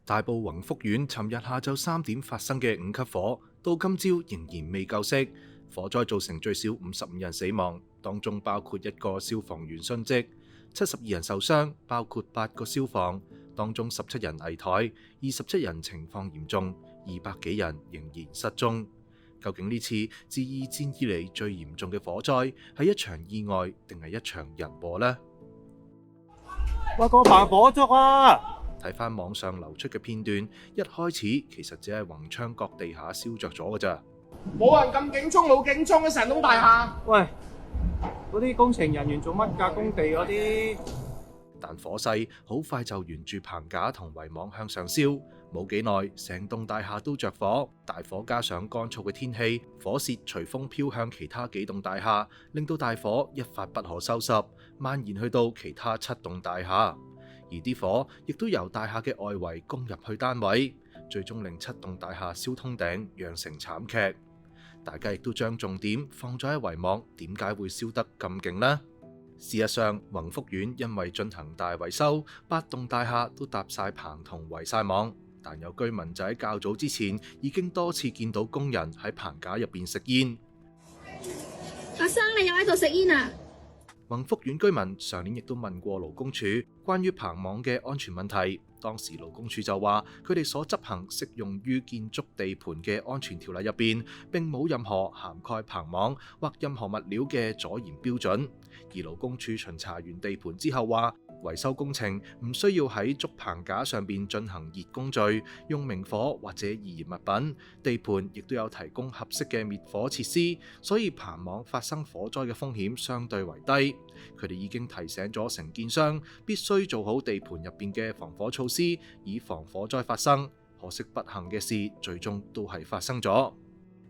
大埔宏福苑尋日下晝3點發生嘅5級火，到今朝仍然未救熄。火災造成最少55人死亡，當中包括1個消防員殉職，72人受傷，包括8個消防，當中17人危殆，27人情況嚴重，200幾人仍然失蹤。究竟呢次自二戰以嚟最嚴重嘅火災係一場意外定係一場人禍呢？哇！個棚火燭啊！睇翻網上流出嘅片段，一開始其實只係宏昌閣地下燒着咗㗎咋，冇人咁警鐘冇警鐘嘅成棟大廈。喂，嗰啲工程人員做乜㗎？工地嗰啲。但火勢好快就沿住棚架同圍網向上燒，冇幾耐，成棟大廈都着火。大火加上乾燥嘅天氣，火舌隨風飄向其他幾棟大廈，令到大火一發不可收拾，蔓延去到其他7棟大廈。而啲火亦都由大廈嘅外圍攻入去單位，最終令7棟大廈燒通頂，釀成慘劇。大家亦都將重點放咗喺圍網，點解會燒得咁勁呢？事實上，宏福苑因為進行大維修，8棟大廈都搭晒棚同圍晒網，但有居民就喺較早之前已經多次見到工人喺棚架入邊食煙。阿生，你又喺度食煙啊？宏福苑居民上年亦都問過勞工處關於棚網嘅安全問題，當時勞工處就話佢哋所執行適用於建築地盤嘅安全條例入邊，並冇任何涵蓋棚網或任何物料嘅阻燃標準。而勞工處巡查完地盤之後話，維修工程唔需要喺竹棚架上邊進行熱工序，用明火或者易燃物品。地盤亦都有提供合適嘅滅火設施，所以棚網發生火災嘅風險相對為低。佢哋已經提醒咗承建商必須做好地盤入邊嘅防火措施，以防火災發生。可惜不幸嘅事最終都係發生咗。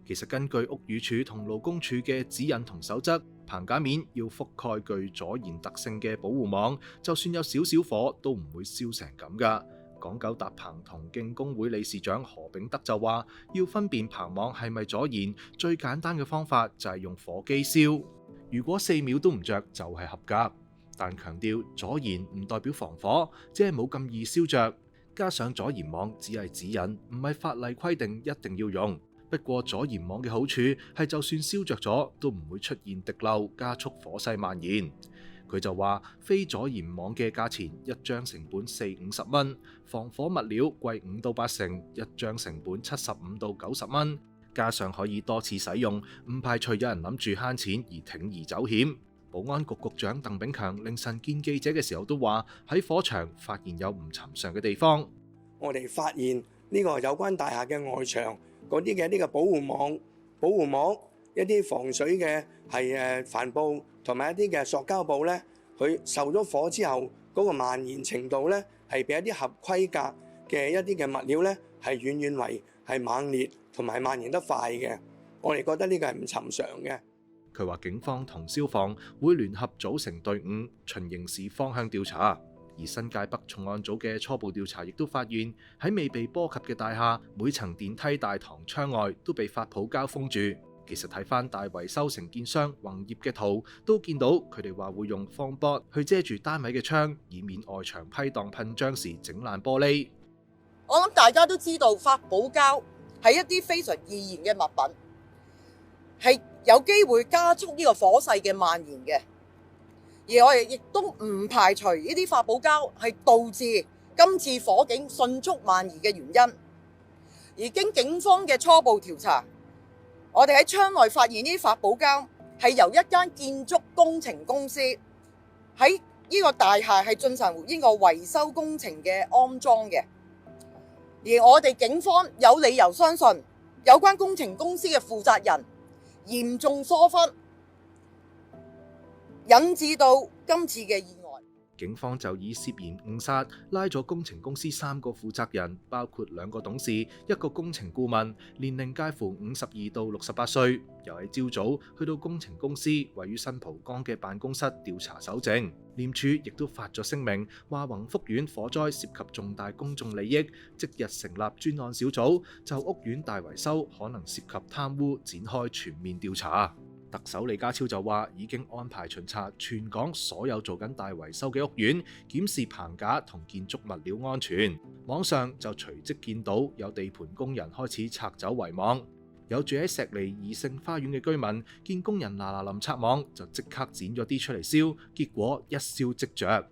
其實根據屋宇署同勞工處嘅指引同守則，棚架面要覆蓋具阻燃特性嘅保護網，就算有少少火都唔會燒成咁噶。港九搭棚同敬工會理事長何炳德就話，要分辨棚網係咪阻燃，最簡單嘅方法就係用火機燒，如果4秒都唔着就係合格。但強調阻燃唔代表防火，只係冇咁易燒着。加上阻燃網只係指引，唔係法例規定一定要用。不過阻燃網嘅好處係，就算燒着咗都唔會出現滴漏，加速火勢蔓延。佢就話，非阻燃網嘅價錢一張成本40-50蚊，防火物料貴5到8成，一張成本75到90蚊。加上可以多次使用，唔排除有人諗住慳錢而鋌而走險。保安局局長鄧炳強凌晨見記者嘅時候都話，喺火場發現有唔尋常嘅地方。我哋發現呢個有關大廈嘅外牆嗰啲嘅呢個保護網一啲防水嘅係帆布同埋一啲嘅塑膠布咧，佢受咗火之後嗰個蔓延程度咧，係比一啲合規格嘅一啲嘅物料咧係遠遠為係猛烈同埋蔓延得快嘅。我哋覺得呢個係唔尋常嘅。佢話警方同消防會聯合組成隊伍循刑事方向調查。而新界北重案組嘅初步調查亦都發現，喺未被波及嘅大廈，每層電梯大堂窗外都被發泡膠封住。其實睇翻大維修承建商宏業嘅圖，都見到佢哋話會用方波去遮住單位嘅窗，以免外牆批盪噴漿時整爛玻璃。我諗大家都知道，發泡膠係一啲非常易燃嘅物品，係有機會加速呢個火勢嘅蔓延嘅。而我哋亦都唔排除呢啲發泡膠係導致今次火警迅速蔓延嘅原因。而經警方嘅初步調查，我哋喺窗內發現呢啲發泡膠係由一間建築工程公司喺呢個大廈係進行呢個維修工程嘅安裝嘅。而我哋警方有理由相信有關工程公司嘅負責人嚴重疏忽，引致到今次嘅意外。警方就以涉嫌誤殺拉咗工程公司3個負責人，包括2個董事、1個工程顧問，年齡介乎52到68歲，又喺朝早去到工程公司位於新蒲崗嘅辦公室調查搜證。廉署亦都發咗聲明，話宏福苑火災涉及重大公眾利益，即日成立專案小組，就屋苑大維修可能涉及貪污展開全面調查。特首李家超就話已經安排巡查全港所有做緊大維修嘅屋苑，檢視棚架同建築物料安全。網上就隨即見到有地盤工人開始拆走圍網，有住喺石籬怡盛花園嘅居民見工人嗱臨拆網，就即刻剪咗啲出嚟燒，結果一燒即着。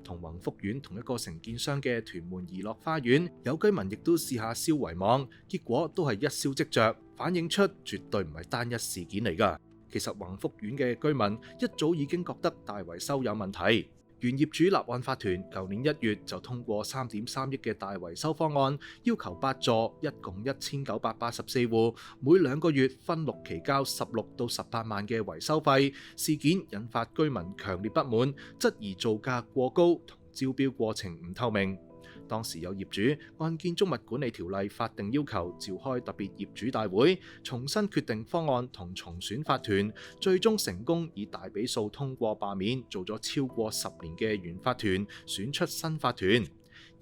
同宏福苑同一個承建商嘅屯門怡樂花園，有居民亦都試下燒圍網，結果都係一燒即着，反映出絕對唔係單一事件嚟㗎。其實宏福苑嘅居民一早已經覺得大維修有問題。原業主立案法團舊年1月就通過3.3億嘅大維修方案，要求8座一共1984戶，每2個月分6期交16到18萬嘅維修費。事件引發居民強烈不滿，質疑造價過高同招標過程唔透明。當時有業主按建築物管理條例法定要求召開特別業主大會，重新決定方案同重選法團，最終成功以大比數通過罷免，做咗超過10年嘅原法團，選出新法團。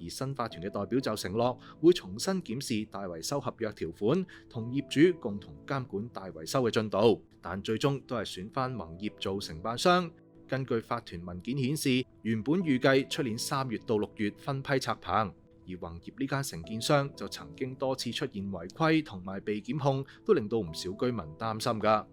而新法團嘅代表就承諾會重新檢視大維修合約條款，同業主共同監管大維修嘅進度，但最終都係選翻宏業做承辦商。根據法團文件顯示，原本預計出年3月到6月分批拆棚，而宏業呢間承建商就曾經多次出現違規同埋被檢控，都令到唔少居民擔心㗎。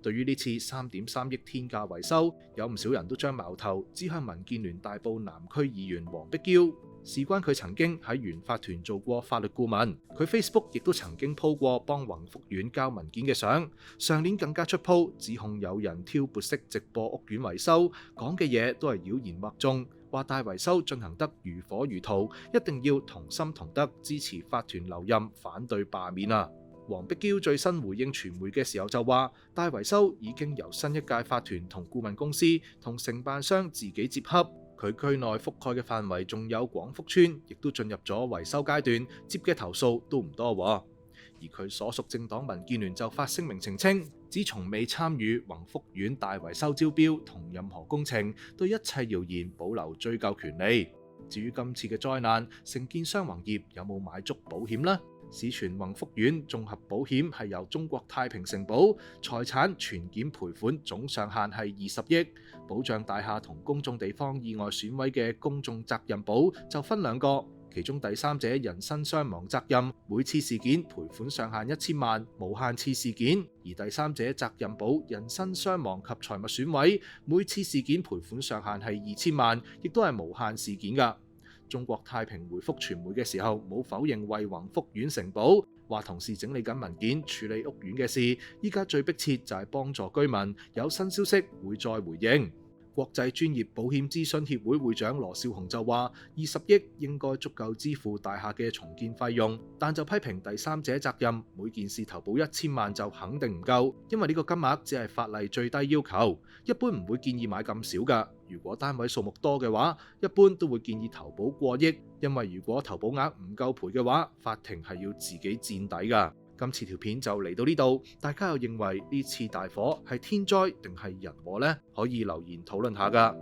對於呢次3.3億天價維修，有唔少人都將矛頭指向民建聯大埔南區議員黃碧嬌。事關佢曾經喺原法團做過法律顧問，佢 Facebook 亦都曾經 po 過幫宏福苑交文件嘅相。上年更加出 po 指控有人挑撥式直播屋苑維修，講嘅嘢都係妖言惑眾，話大維修進行得如火如荼，一定要同心同德支持法團留任，反對罷免啊！黃碧嬌最新回應傳媒嘅時候就話，大維修已經由新一屆法團同顧問公司同承辦商自己接洽。佢區內覆蓋嘅範圍仲有廣福村，亦都進入咗維修階段，接嘅投訴都唔多。而佢所屬政黨民建聯就發聲明澄清，指從未參與宏福苑大維修招標同任何工程，對一切謠言保留追究權利。至於今次嘅災難，承建商宏業有冇買足保險呢？市傳宏福苑綜合保險係由中國太平承保，財產全險賠款總上限係20億，保障大廈同公眾地方意外損毀嘅公眾責任保就分2個，其中第三者人身傷亡責任每次事件賠款上限1000萬，無限次事件；而第三者責任保人身傷亡及財物損毀每次事件賠款上限係2000萬，亦都係無限事件㗎。中國太平回覆傳媒嘅時候冇否認為宏福苑承保，話同事整理緊文件處理屋苑嘅事，依家最迫切就係幫助居民，有新消息會再回應。國際專業保險諮詢協會會長羅少雄就話，20億應該足夠支付大廈嘅重建費用，但就批評第三者責任每件事投保1000萬就肯定唔夠，因為呢個金額只係法例最低要求，一般唔會建議買咁少㗎。如果單位數目多嘅話，一般都會建議投保過億，因為如果投保額唔夠賠嘅話，法庭係要自己墊底㗎。今次條片就嚟到呢度，大家又認為呢次大火係天災定係人禍呢？可以留言討論下㗎。